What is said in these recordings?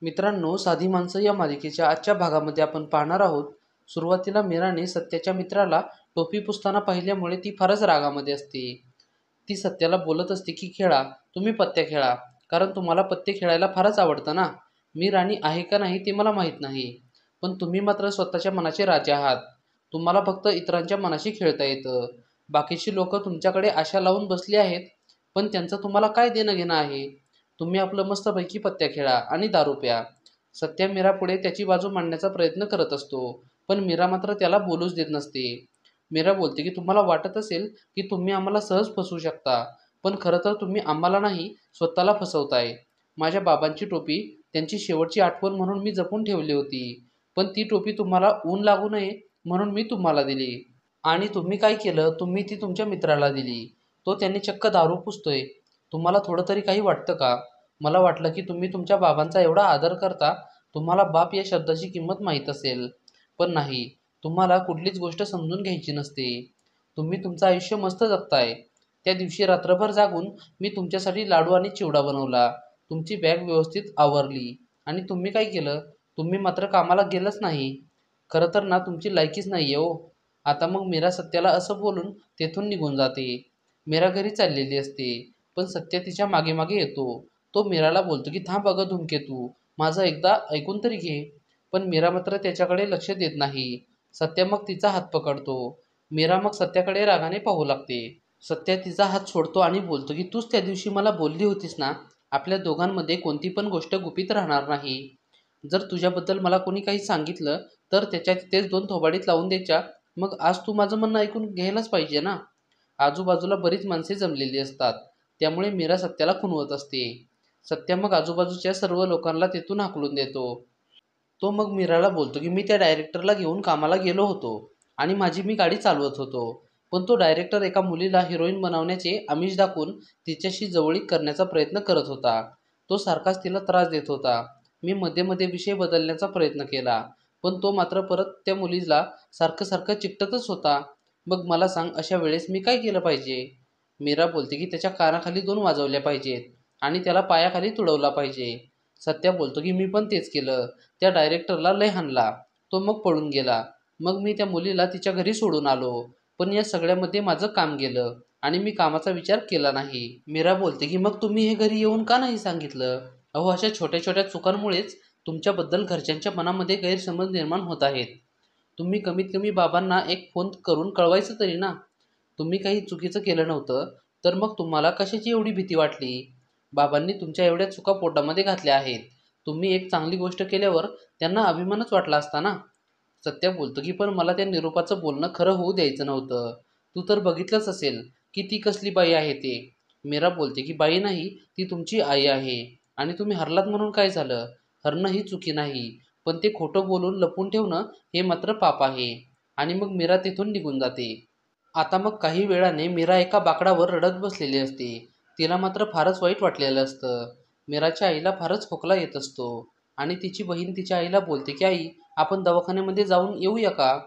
मित्रांनो, साधी माणसं या मालिकेच्या आजच्या भागामध्ये आपण पाहणार आहोत. सुरुवातीला मीराने सत्याच्या मित्राला टोपी पुसताना पाहिल्यामुळे ती फारच रागामध्ये असते. ती सत्याला बोलत असते की खेळा, तुम्ही पत्त्या खेळा, कारण तुम्हाला पत्ते खेळायला फारच आवडतं ना. मी राणी आहे का नाही ते मला माहीत नाही, पण तुम्ही मात्र स्वतःच्या मनाचे राजे आहात. तुम्हाला फक्त इतरांच्या मनाशी खेळता येतं. बाकीची लोक तुमच्याकडे आशा लावून बसली आहेत, पण त्यांचं तुम्हाला काय देणं घेणं आहे. तुम्ही आपलं मस्तपैकी पत्त्या खेळा आणि दारू प्या. सत्या मीरापुढे त्याची बाजू मांडण्याचा प्रयत्न करत असतो, पण मीरा मात्र त्याला बोलूच देत नसते. मीरा बोलते की तुम्हाला वाटत असेल की तुम्ही आम्हाला सहज फसवू शकता, पण खरं तर तुम्ही आम्हाला नाही, स्वतःला फसवताय. माझ्या बाबांची टोपी त्यांची शेवटची आठवण म्हणून मी जपून ठेवली होती, पण ती टोपी तुम्हाला ऊन लागू नये म्हणून मी तुम्हाला दिली. आणि तुम्ही काय केलं, तुम्ही ती तुमच्या मित्राला दिली. तो त्यांनी चक्क दारू पुसतोय. तुम्हाला थोडं तरी काही वाटतं का? मला वाटलं की तुम्ही तुमच्या बाबांचा एवढा आदर करता, तुम्हाला बाप या शब्दाची किंमत माहीत असेल. पण नाही, तुम्हाला कुठलीच गोष्ट समजून घ्यायची नसते. तुम्ही तुमचं आयुष्य मस्त जगताय. त्या दिवशी रात्रभर जागून मी तुमच्यासाठी लाडू आणि चिवडा बनवला. तुमची बॅग व्यवस्थित आवरली. आणि तुम्ही काय केलं? तुम्ही मात्र कामाला गेलंच नाही. खरं तर ना तुमची लायकीच नाहीये हो. आता मग मीरा सत्याला असं बोलून तेथून निघून जाते. मीरा घरी चाललेली असते, पण सत्य तिच्या मागे मागे येतो. तो मीराला बोलतो की थांब अगं धूमकेतू, माझं एकदा ऐकून तरी घे. पण मीरा मात्र त्याच्याकडे लक्ष देत नाही. सत्य मग तिचा हात पकडतो. मीरा मग सत्याकडे रागाने पाहू लागते. सत्या तिचा हात सोडतो आणि बोलतो की तूच त्या दिवशी मला बोलली होतीस ना, आपल्या दोघांमध्ये कोणती पण गोष्ट गुपित राहणार नाही. जर तुझ्याबद्दल मला कोणी काही सांगितलं तर त्याच्या तिथेच दोन थोबाडीत लावून द्यायच्या. मग आज तू माझं म्हणणं ऐकून घ्यायलाच पाहिजे ना. आजूबाजूला बरीच माणसे जमलेली असतात, त्यामुळे मीरा सत्याला खुणवत असते. सत्या मग आजूबाजूच्या सर्व लोकांना तेथून हाकलून देतो. तो मग मीराला बोलतो की मी त्या डायरेक्टरला घेऊन कामाला गेलो होतो आणि माझी मी गाडी चालवत होतो, पण तो डायरेक्टर एका मुलीला हिरोईन बनवण्याचे आमिष दाखवून तिच्याशी जवळीक करण्याचा प्रयत्न करत होता. तो सारखाच तिला त्रास देत होता. मी मध्ये मध्ये विषय बदलण्याचा प्रयत्न केला, पण तो मात्र परत त्या मुलीला सारखं सारखं चिकटतच होता. मग मला सांग, अशा वेळेस मी काय केलं पाहिजे? मीरा बोलते की त्याच्या कानाखाली दोन वाजवल्या पाहिजेत आणि त्याला पायाखाली तुडवला पाहिजे. सत्या बोलतो की मी पण तेच केलं. त्या डायरेक्टरला लय हाणला. तो मग पळून गेला. मग मी त्या मुलीला तिच्या घरी सोडून आलो. पण या सगळ्यामध्ये माझं काम गेलं आणि मी कामाचा विचार केला नाही. मीरा बोलते की मग तुम्ही हे घरी येऊन का नाही सांगितलं? अहो, अशा छोट्या छोट्या चुकांमुळेच तुमच्याबद्दल घरच्यांच्या मनामध्ये गैरसमज निर्माण होत आहेत. तुम्ही कमीत कमी बाबांना एक फोन करून कळवायचं तरी ना. तुम्ही काही चुकीचं केलं नव्हतं, तर मग तुम्हाला कशाची एवढी भीती वाटली? बाबांनी तुमच्या एवढ्या चुका पोटामध्ये घातल्या आहेत. तुम्ही एक चांगली गोष्ट केल्यावर त्यांना अभिमानच वाटला असता ना. सत्या बोलतो की पण मला त्या निरूपाचं बोलणं खरं होऊ द्यायचं नव्हतं. तू तर बघितलंच असेल की ती कसली बाई आहे ते. मीरा बोलते की बाई नाही, ती तुमची आई आहे. आणि तुम्ही हरलात म्हणून काय झालं? हरणं ही चुकी नाही, पण ते खोटं बोलून लपून ठेवणं हे मात्र पाप आहे. आणि मग मीरा तिथून निघून जाते. आता मग काही वेळाने मीरा एका बाकडावर रडत बसलेली असते. तिला मात्र फारच वाईट वाटलेलं असतं. मीराच्या आईला फारच खोकला येत असतो आणि तिची बहीण तिच्या आईला बोलते की आई, आपण दवाखान्यामध्ये जाऊन येऊया का?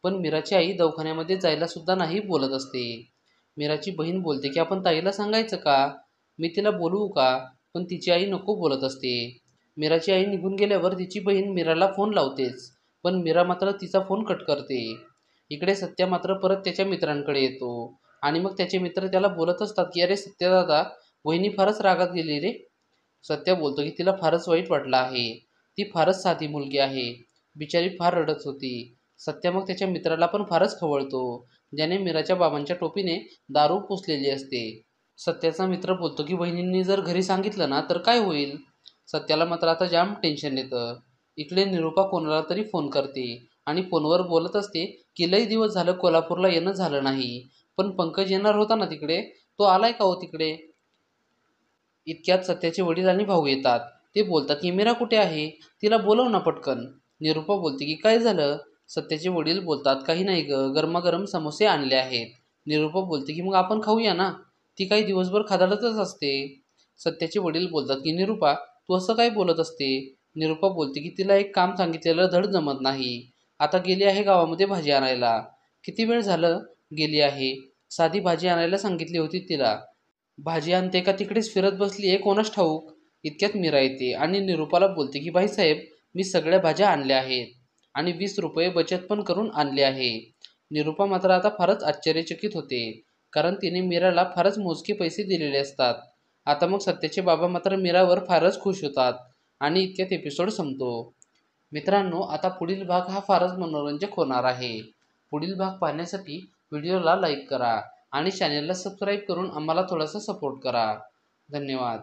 पण मीराची आई दवाखान्यामध्ये जायला सुद्धा नाही बोलत असते. मीराची बहीण बोलते की आपण ताईला सांगायचं का? मी तिला बोलवू का? पण तिची आई नको बोलत असते. मीराची आई निघून गेल्यावर तिची बहीण मीराला फोन लावतेच, पण मीरा मात्र तिचा फोन कट करते. इकडे सत्या मात्र परत त्याच्या मित्रांकडे येतो आणि मग त्याचे मित्र त्याला बोलत असतात की अरे सत्या दादा, वहिनी फारच रागात गेली रे. सत्या बोलतो की तिला फारच वाईट वाटलं आहे. ती फारच साधी मुलगी आहे. बिचारी फार रडत होती. सत्या मग त्याच्या मित्राला पण फारच खवळतो, ज्याने मीराच्या बाबांच्या टोपीने दारू पुसलेली असते. सत्याचा मित्र बोलतो की बहिणींनी जर घरी सांगितलं ना तर काय होईल? सत्याला मात्र आता जाम टेन्शन येतं. इकडे निरूपा कोणाला तरी फोन करते आणि फोनवर बोलत असते की लई दिवस झालं कोल्हापूरला येणं झालं नाही, पण पंकज येणार होता ना तिकडे, तो आलाय का हो तिकडे? इतक्यात सत्याचे वडील आणि भाऊ येतात. ते बोलतात की मीरा कुठे आहे? तिला बोलव ना पटकन. निरूपा बोलते की काय झालं? सत्याचे वडील बोलतात काही नाही ग, गरमागरम समोसे आणले आहेत. निरूपा बोलते की मग आपण खाऊया ना. ती काही दिवसभर खादाडतच असते. सत्याचे वडील बोलतात की निरूपा, तू असं काय बोलत असते? निरूपा बोलते की तिला एक काम सांगितलेलं धड जमत नाही. आता गेली आहे गावामध्ये भाजी आणायला. किती वेळ झालं गेली आहे? साधी भाजी आणायला सांगितली होती तिला. भाजी आणते का तिकडेच फिरत बसली आहे कोणास ठाऊक. इतक्यात मीरा येते आणि निरूपाला बोलते की भाईसाहेब, मी सगळ्या भाज्या आणल्या आहेत आणि 20 रुपये बचत पण करून आणले आहे. निरूपा मात्र आता फारच आश्चर्यचकित होते, कारण तिने मीराला फारच मोजके पैसे दिलेले असतात. आता मग सत्याचे बाबा मात्र मीरावर फारच खुश होतात आणि इतक्यात एपिसोड संपतो. मित्रांनो, आता पुढील भाग हा फारच मनोरंजक होणार आहे. पुढील भाग पाहण्यासाठी व्हिडिओला लाईक करा आणि चॅनेलला सबस्क्राईब करून आम्हाला थोडासा सपोर्ट करा. धन्यवाद.